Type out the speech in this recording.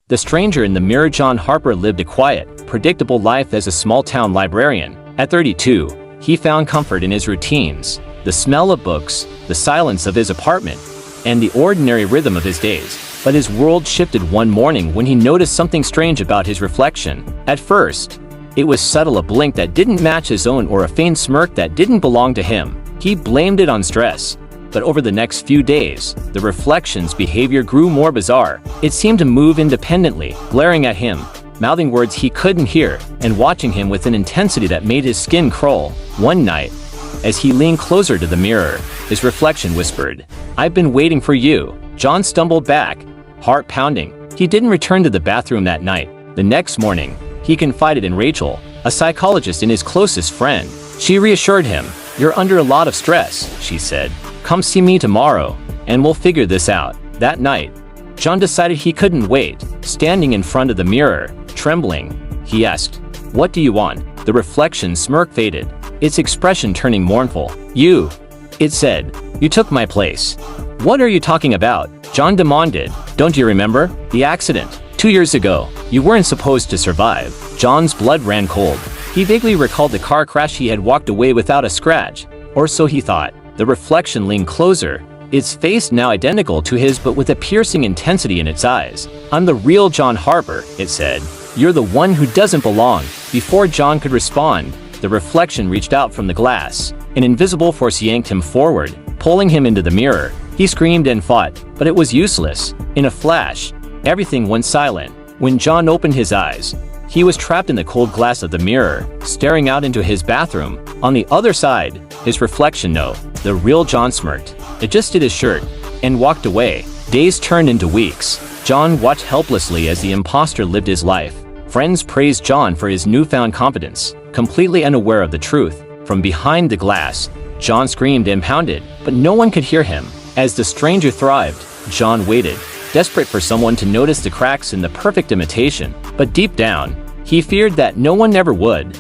The stranger in the mirror. John Harper lived a quiet, predictable life as a small-town librarian. At 32, he found comfort in his routines, the smell of books, the silence of his apartment, and the ordinary rhythm of his days. But his world shifted one morning when he noticed something strange about his reflection. At first, it was subtle, a blink that didn't match his own or a faint smirk that didn't belong to him. He blamed it on stress. But over the next few days, the reflection's behavior grew more bizarre. It seemed to move independently, glaring at him, mouthing words he couldn't hear, and watching him with an intensity that made his skin crawl. One night, as he leaned closer to the mirror, his reflection whispered, "I've been waiting for you." John stumbled back, heart pounding. He didn't return to the bathroom that night. The next morning, he confided in Rachel, a psychologist and his closest friend. She reassured him, "You're under a lot of stress," she said. "Come see me tomorrow, and we'll figure this out." That night, John decided he couldn't wait. Standing in front of the mirror, trembling, he asked, "What do you want?" The reflection's smirk faded, its expression turning mournful. "You," it said, "you took my place." "What are you talking about?" John demanded. "Don't you remember? The accident. 2 years ago. You weren't supposed to survive." John's blood ran cold. He vaguely recalled the car crash. He had walked away without a scratch, or so he thought. The reflection leaned closer, its face now identical to his but with a piercing intensity in its eyes. "I'm the real John Harper," it said. "You're the one who doesn't belong." Before John could respond, the reflection reached out from the glass. An invisible force yanked him forward, pulling him into the mirror. He screamed and fought, but it was useless. In a flash, everything went silent. When John opened his eyes, he was trapped in the cold glass of the mirror, staring out into his bathroom. On the other side, his reflection, no, the real John, smirked, adjusted his shirt, and walked away. Days turned into weeks. John watched helplessly as the imposter lived his life. Friends praised John for his newfound confidence, completely unaware of the truth. From behind the glass, John screamed and pounded, but no one could hear him. As the stranger thrived, John waited, desperate for someone to notice the cracks in the perfect imitation. But deep down, he feared that no one ever would.